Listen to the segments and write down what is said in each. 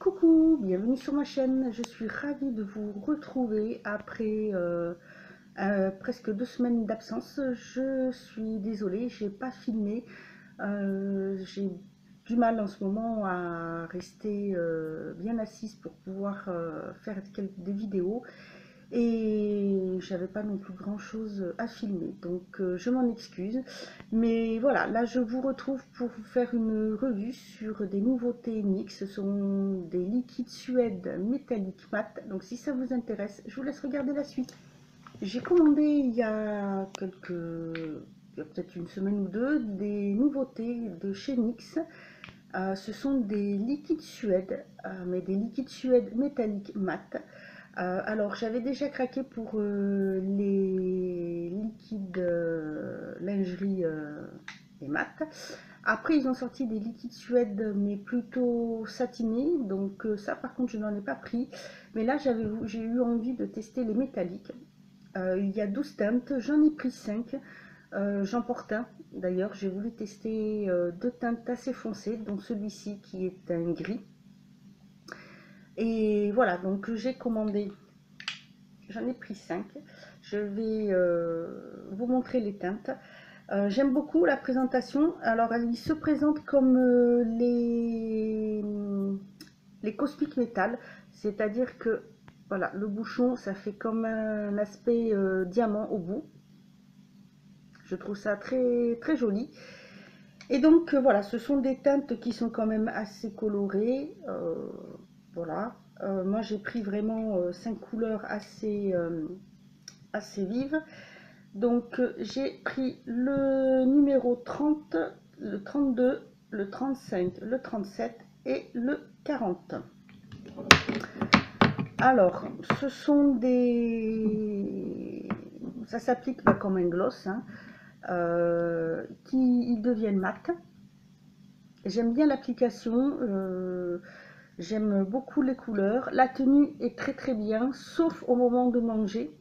Coucou, bienvenue sur ma chaîne. Je suis ravie de vous retrouver après presque 2 semaines d'absence. Je suis désolée, j'ai pas filmé. J'ai du mal en ce moment à rester bien assise pour pouvoir faire des vidéos. Et j'avais pas non plus grand chose à filmer, donc je m'en excuse, mais voilà, là je vous retrouve pour vous faire une revue sur des nouveautés NYX. Ce sont des liquides Suède métalliques mat, donc si ça vous intéresse, je vous laisse regarder la suite. J'ai commandé il y a peut-être une semaine ou deux, des nouveautés de chez NYX. Ce sont des liquides Suède, mais des liquides Suède métalliques mat. Alors, j'avais déjà craqué pour les liquides lingerie et mat. Après, ils ont sorti des liquides Suède, mais plutôt satinés. Donc, ça, par contre, je n'en ai pas pris. Mais là, j'ai eu envie de tester les métalliques. Il y a 12 teintes, j'en ai pris 5. J'en porte un. D'ailleurs, j'ai voulu tester 2 teintes assez foncées, dont celui-ci qui est un gris. Et voilà, donc j'ai commandé. J'en ai pris 5. Je vais vous montrer les teintes. J'aime beaucoup la présentation. Alors, il se présente comme les Cosmic Metal. C'est-à-dire que, voilà, le bouchon, ça fait comme un aspect diamant au bout. Je trouve ça très, très joli. Et donc, voilà, ce sont des teintes qui sont quand même assez colorées. Voilà. Moi, j'ai pris vraiment 5 couleurs assez vives. Donc, j'ai pris le numéro 30, le 32, le 35, le 37 et le 40. Alors, ce sont des... Ça s'applique comme un gloss, hein, qui deviennent mat. J'aime bien l'application. J'aime beaucoup les couleurs. La tenue est très très bien, sauf au moment de manger.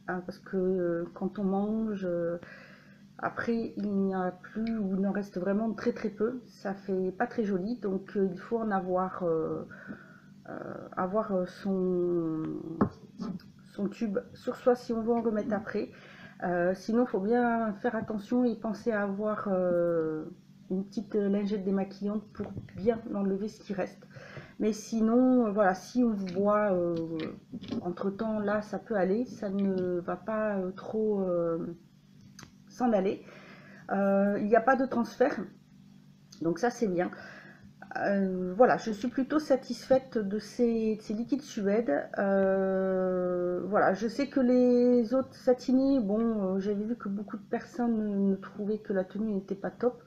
Hein, parce que quand on mange, après il n'y a plus ou il en reste vraiment très très peu. Ça fait pas très joli. Donc il faut en avoir, son tube sur soi si on veut en remettre après. Sinon, il faut bien faire attention et penser à avoir une petite lingette démaquillante pour bien enlever ce qui reste. Mais sinon, voilà, si on voit entre temps, là, ça peut aller, ça ne va pas trop s'en aller. Il n'y a pas de transfert, donc ça c'est bien. Voilà, je suis plutôt satisfaite de ces liquides Suède. Voilà, je sais que les autres satinés, bon, j'avais vu que beaucoup de personnes ne trouvaient que la tenue n'était pas top.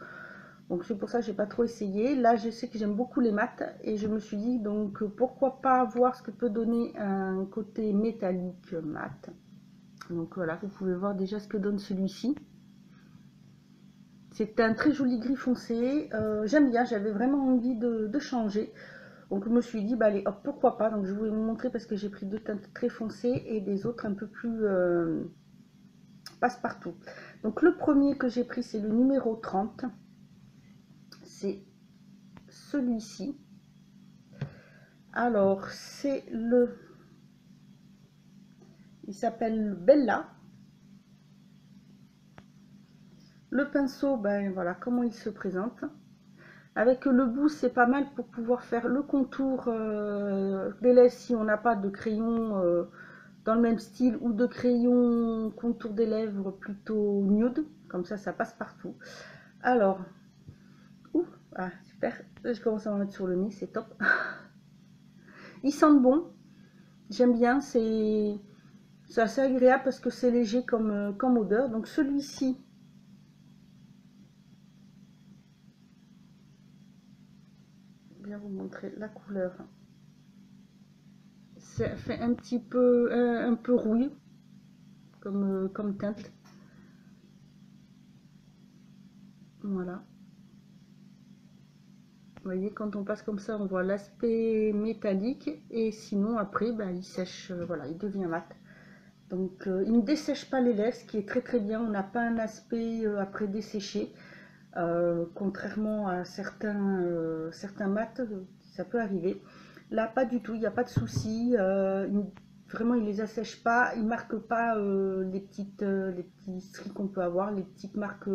Donc c'est pour ça que j'ai pas trop essayé. Là, je sais que j'aime beaucoup les mats et je me suis dit donc pourquoi pas voir ce que peut donner un côté métallique mat. Donc voilà, vous pouvez voir déjà ce que donne celui-ci. C'est un très joli gris foncé. J'aime bien, j'avais vraiment envie de changer. Donc je me suis dit, bah allez, hop, pourquoi pas. Donc je voulais vous montrer parce que j'ai pris 2 teintes très foncées et des autres un peu plus passe-partout. Donc le premier que j'ai pris, c'est le numéro 30. C'est celui-ci. Alors, c'est il s'appelle Bella. Le pinceau, ben voilà comment il se présente. Avec le bout, c'est pas mal pour pouvoir faire le contour des lèvres si on n'a pas de crayon dans le même style ou de crayon contour des lèvres plutôt nude. Comme ça passe partout. Alors, ah super, je commence à m'en mettre sur le nez, c'est top. Ils sentent bon, j'aime bien, c'est assez agréable parce que c'est léger comme odeur. Donc celui-ci, je vais bien vous montrer la couleur. Ça fait un petit peu, un peu rouille comme teinte. Voilà. Vous voyez, quand on passe comme ça, on voit l'aspect métallique. Et sinon, après, bah, il sèche, voilà, il devient mat. Donc, il ne dessèche pas les lèvres, ce qui est très très bien. On n'a pas un aspect après desséché. Contrairement à certains mats, ça peut arriver. Là, pas du tout, il n'y a pas de souci. Vraiment, il les assèche pas, il marque pas les petits stries qu'on peut avoir, les petites marques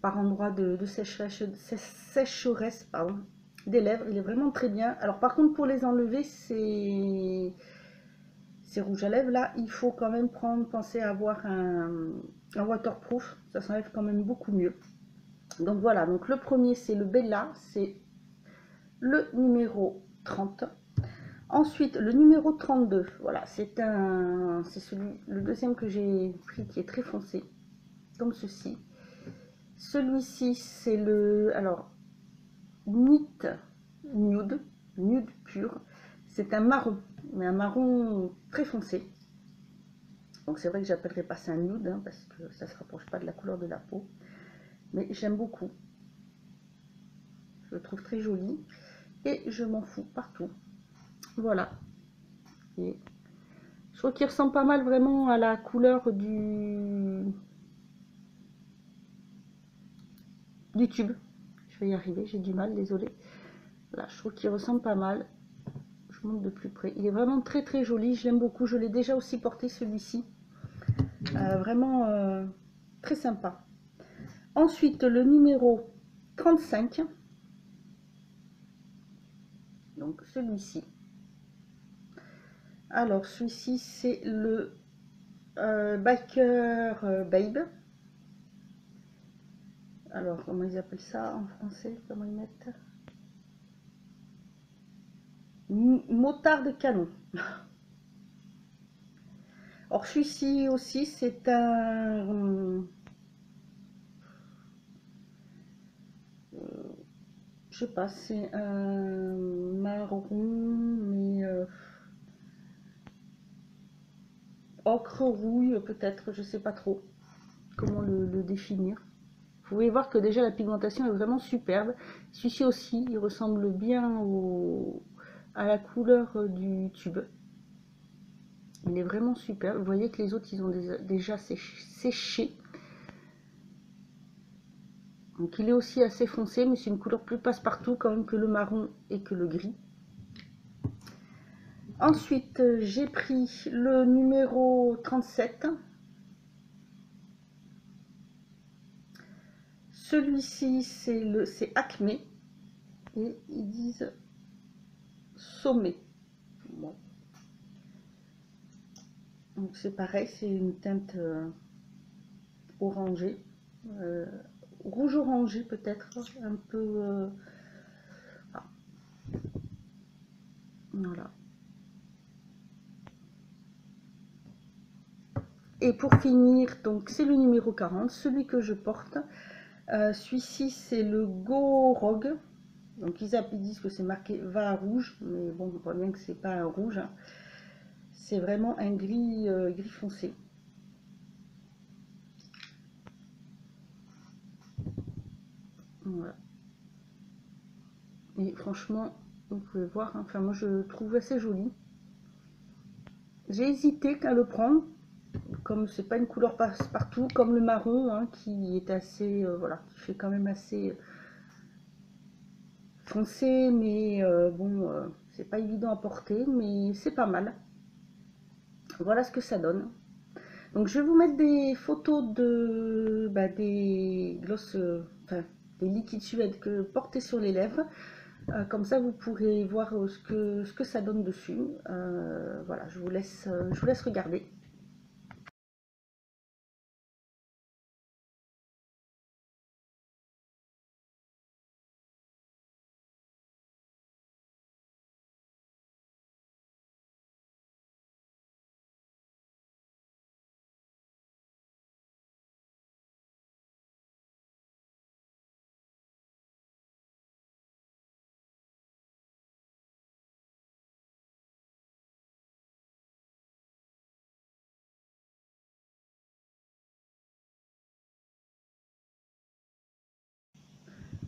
par endroit de sécheresse, pardon, des lèvres. Il est vraiment très bien. Alors par contre, pour les enlever, ces rouges à lèvres là, il faut quand même penser à avoir un waterproof. Ça s'enlève quand même beaucoup mieux. Donc voilà, donc le premier c'est le Bella, c'est le numéro 30. Ensuite, le numéro 32, voilà, c'est le deuxième que j'ai pris qui est très foncé, comme ceci. Celui-ci, c'est alors, Knit Nude, Nude pur. C'est un marron, mais un marron très foncé. Donc c'est vrai que j'appellerais pas ça un nude, hein, parce que ça se rapproche pas de la couleur de la peau. Mais j'aime beaucoup. Je le trouve très joli. Et je m'en fous partout. Voilà. Et je trouve qu'il ressemble pas mal vraiment à la couleur du tube. Je vais y arriver, j'ai du mal, désolé. Là, je trouve qu'il ressemble pas mal. Je monte de plus près. Il est vraiment très très joli, je l'aime beaucoup. Je l'ai déjà aussi porté celui-ci. Vraiment très sympa. Ensuite, le numéro 35. Donc celui-ci. Alors, celui-ci, c'est le Biker Babe. Alors, comment ils appellent ça en français? Comment ils mettent? Motard de canon. Alors, celui-ci aussi, c'est un... je sais pas, c'est un marron, mais ocre rouille peut-être, je sais pas trop comment le définir. Vous pouvez voir que déjà la pigmentation est vraiment superbe. Celui-ci aussi, il ressemble bien à la couleur du tube. Il est vraiment super. Vous voyez que les autres, ils ont déjà séché. Donc il est aussi assez foncé, mais c'est une couleur plus passe-partout quand même que le marron et que le gris. Ensuite, j'ai pris le numéro 37. Celui-ci, c'est Acme. Et ils disent sommet. Bon. Donc c'est pareil, c'est une teinte orangée. Rouge orangé peut-être. Un peu... ah. Voilà. Et pour finir, donc c'est le numéro 40, celui que je porte. Celui-ci, c'est le Go Rogue. Donc ils disent que c'est marqué vin rouge, mais bon, on voit bien que c'est pas un rouge. Hein. C'est vraiment un gris, gris foncé. Voilà. Et franchement, vous pouvez voir, hein, enfin moi je trouve assez joli. J'ai hésité à le prendre, comme c'est pas une couleur passe-partout, comme le marron, hein, qui est assez, voilà, qui fait quand même assez foncé, mais bon, c'est pas évident à porter, mais c'est pas mal. Voilà ce que ça donne. Donc je vais vous mettre des photos des glosses, enfin des liquides suèdes que portez sur les lèvres. Comme ça vous pourrez voir ce que ça donne dessus. Voilà, je vous laisse regarder.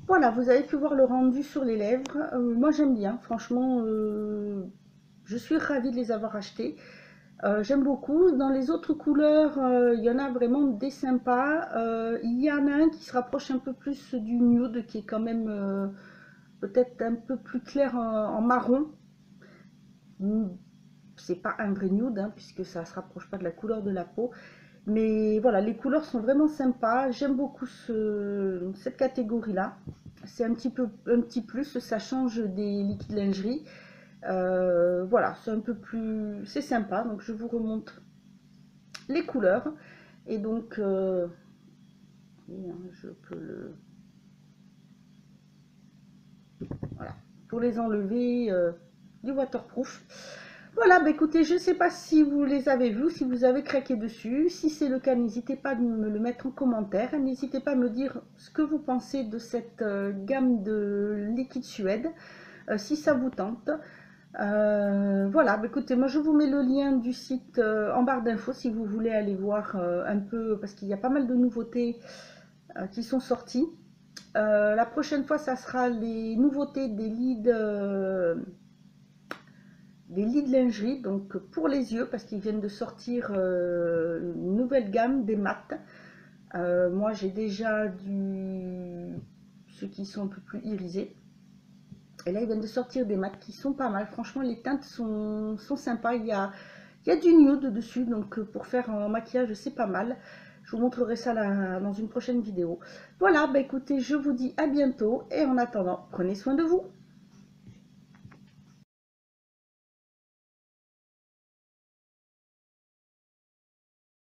Voilà, vous avez pu voir le rendu sur les lèvres. Moi j'aime bien, franchement, je suis ravie de les avoir achetés. J'aime beaucoup. Dans les autres couleurs, il y en a vraiment des sympas. Il y en a un qui se rapproche un peu plus du nude, qui est quand même peut-être un peu plus clair en marron. C'est pas un vrai nude, hein, puisque ça se rapproche pas de la couleur de la peau. Mais voilà, les couleurs sont vraiment sympas. J'aime beaucoup cette catégorie-là. C'est un petit plus, ça change des liquides lingerie. Voilà, c'est un peu plus... C'est sympa, donc je vous remontre les couleurs. Et donc, je peux le... Voilà, pour les enlever du waterproof. Voilà, bah écoutez, je ne sais pas si vous les avez vus, si vous avez craqué dessus. Si c'est le cas, n'hésitez pas à me le mettre en commentaire. N'hésitez pas à me dire ce que vous pensez de cette gamme de liquide Suède, si ça vous tente. Voilà, bah écoutez, moi je vous mets le lien du site en barre d'infos si vous voulez aller voir un peu, parce qu'il y a pas mal de nouveautés qui sont sorties. La prochaine fois, ça sera les nouveautés des lits de lingerie, donc pour les yeux, parce qu'ils viennent de sortir une nouvelle gamme, des mats. Moi, j'ai déjà ceux qui sont un peu plus irisés. Et là, ils viennent de sortir des mats qui sont pas mal. Franchement, les teintes sont sympas. Il y a du nude dessus, donc pour faire un maquillage, c'est pas mal. Je vous montrerai ça là, dans une prochaine vidéo. Voilà, bah écoutez, je vous dis à bientôt. Et en attendant, prenez soin de vous.